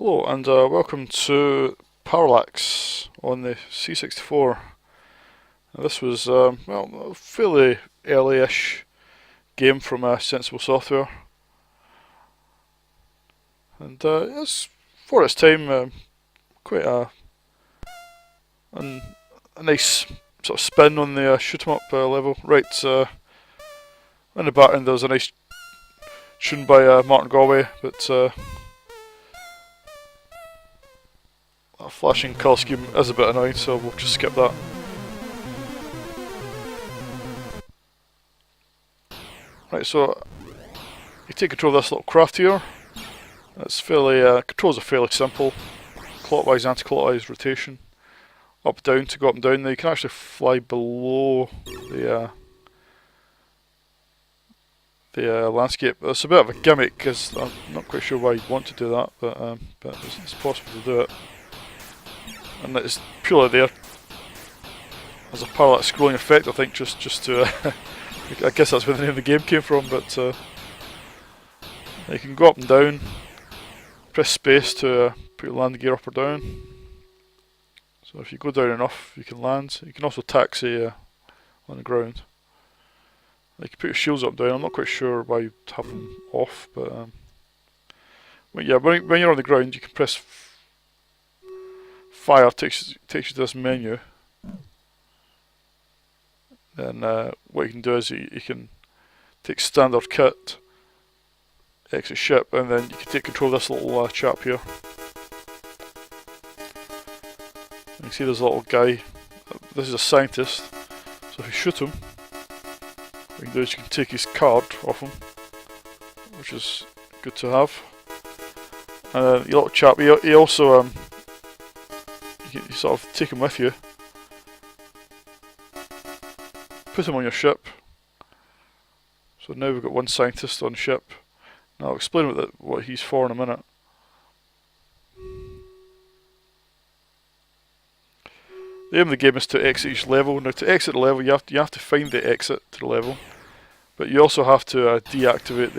Hello and welcome to Parallax on the C64. Now, this was well, a fairly early-ish game from Sensible Software, and it's for its time quite a nice sort of spin on the shoot 'em up level. Right, in the background there's a nice tune by Martin Galway, but that flashing colour scheme is a bit annoying, so we'll just skip that. Right, so you take control of this little craft here. It's fairly controls are fairly simple. Clockwise, anti-clockwise rotation, up down to go up and down. Now you can actually fly below the landscape. It's a bit of a gimmick because I'm not quite sure why you'd want to do that, but it's possible to do it. And it's purely there as a parallax scrolling effect, I think, just to I guess that's where the name of the game came from, but you can go up and down, press space to put your landing gear up or down. So if you go down enough, you can land. You can also taxi on the ground. You can put your shields up and down. I'm not quite sure why you have them off, but yeah, when you're on the ground, you can press fire, takes you to this menu. Then what you can do is you can take standard kit, exit ship, and then you can take control of this little chap here. You can see there's a little guy. This is a scientist, so if you shoot him, what you can do is you can take his card off him, which is good to have. And your little chap, he also you sort of take him with you, put him on your ship. So now we've got one scientist on ship. Now I'll explain what he's for in a minute. The aim of the game is to exit each level. Now to exit the level, you have to find the exit to the level, but you also have to deactivate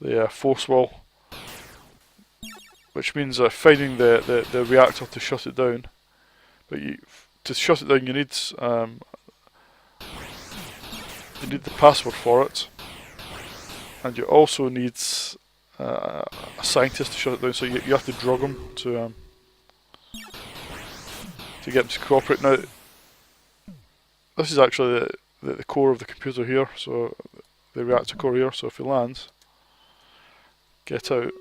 the force wall, which means finding the reactor to shut it down. But to shut it down, you need the password for it, and you also need a scientist to shut it down. So you have to drug him to get him to cooperate. Now, this is actually the core of the computer here, so the reactor core here. So if he lands, get out.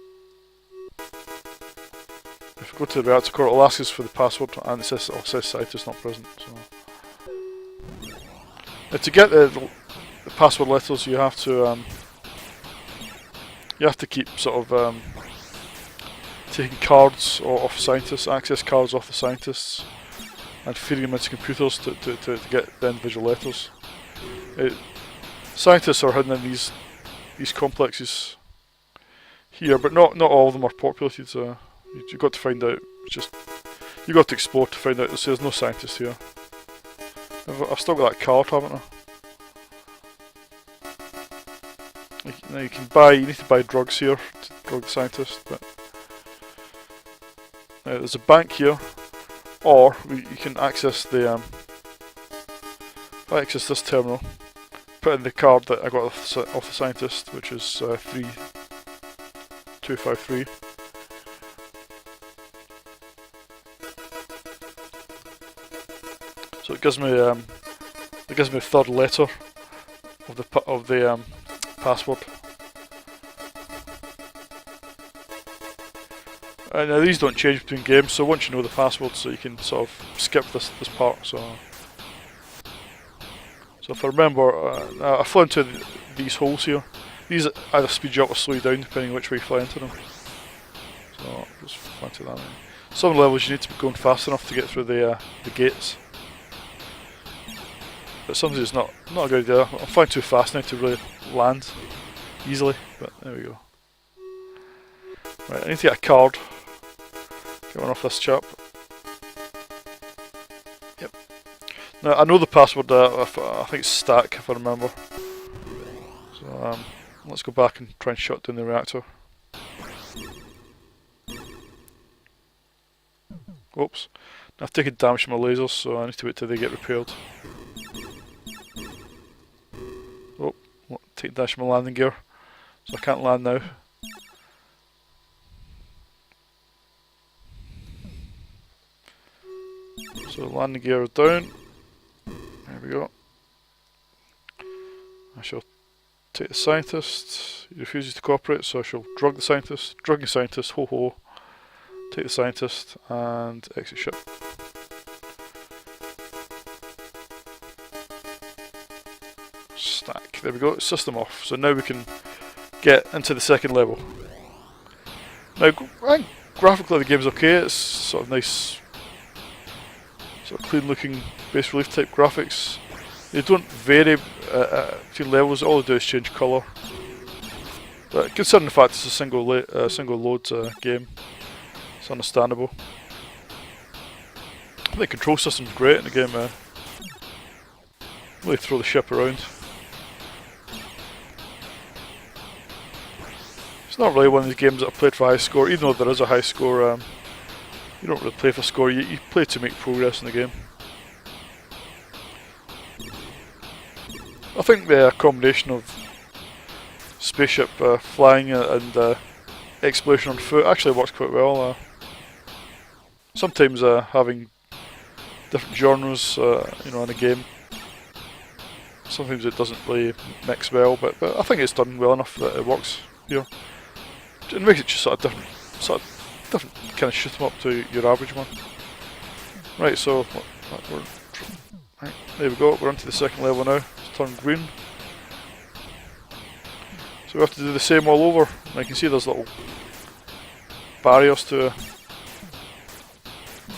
If you go to the reactor core, it'll ask us for the password, and it says scientist not present. So now to get the password letters, you have to keep sort of taking cards off scientists, access cards off the scientists, and feeding them into computers to get the individual letters. Scientists are hidden in these complexes here, but not all of them are populated. You've got to find out. You've got to explore to find out. So there's no scientist here. I've still got that card, haven't I? Now you need to buy drugs here to drug the scientist, but now there's a bank here, or you can access access this terminal, put in the card that I got off the scientist, which is 3253. So it gives me a third letter of the password. Now these don't change between games, so once you know the password, so you can sort of skip this part. So if I remember, I flew into these holes here. These either speed you up or slow you down depending on which way you fly into them. So just fly into that. Some levels you need to be going fast enough to get through the gates, but sometimes it's not a good idea. I'm flying too fast now to really land easily, but there we go. Right, I need to get a card. Get one off this chap. Yep. Now I know the password. I think it's stack if I remember. So let's go back and try and shut down the reactor. Oops. I've taken damage from my lasers, so I need to wait till they get repaired. Oh, take damage from my landing gear, so I can't land now. So landing gear is down. There we go. I shall take the scientist. He refuses to cooperate, so I shall drug the scientist. Drugging scientist, ho ho. Take the scientist and exit ship. Stack. There we go. System off. So now we can get into the second level. Now, I think graphically the game's okay. It's sort of nice, sort of clean looking bas relief type graphics. They don't vary between levels. All they do is change colour. But considering the fact it's a single load game, it's understandable. I think the control system's great in the game. Really throw the ship around. It's not really one of these games that I played for high score, even though there is a high score. You don't really play for score, you play to make progress in the game. I think the combination of spaceship flying and exploration on foot actually works quite well. Sometimes having different genres, in a game, sometimes it doesn't really mix well, but I think it's done well enough that it works here. It makes it just sort of different kind of shoot 'em up to your average one. Right, so right, there we go. We're onto the second level now. It's turned green. So we have to do the same all over. And you can see there's little barriers to.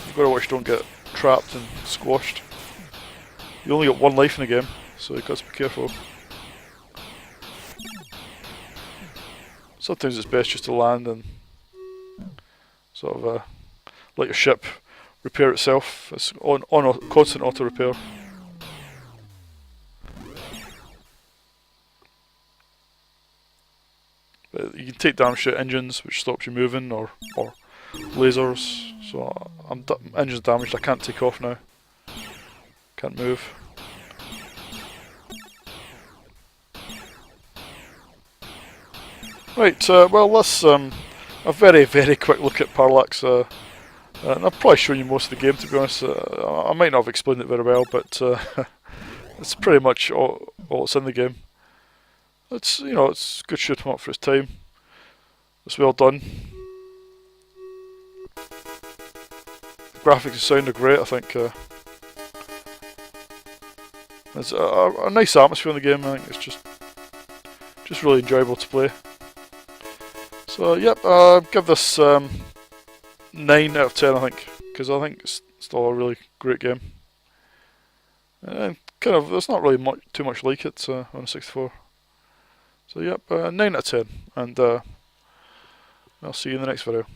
You've got to watch you don't get trapped and squashed. You only got one life in the game, so you've got to be careful. Sometimes it's best just to land and sort of let your ship repair itself. It's on constant auto repair. But you can take damage to engines, which stops you moving, or lasers. So engine's damaged. I can't take off now. Can't move. Right, well let's a very quick look at Parallax. And I've probably shown you most of the game, to be honest. I might not have explained it very well, but it's pretty much all that's in the game. It's it's good shoot 'em up for its time. It's well done. The graphics and sound are great. I think there's a nice atmosphere in the game. I think it's just really enjoyable to play. So yep, give this 9 out of 10, I think, because I think it's still a really great game. And kind of, there's not really too much like it on a 64. So yep, 9 out of 10, and I'll see you in the next video.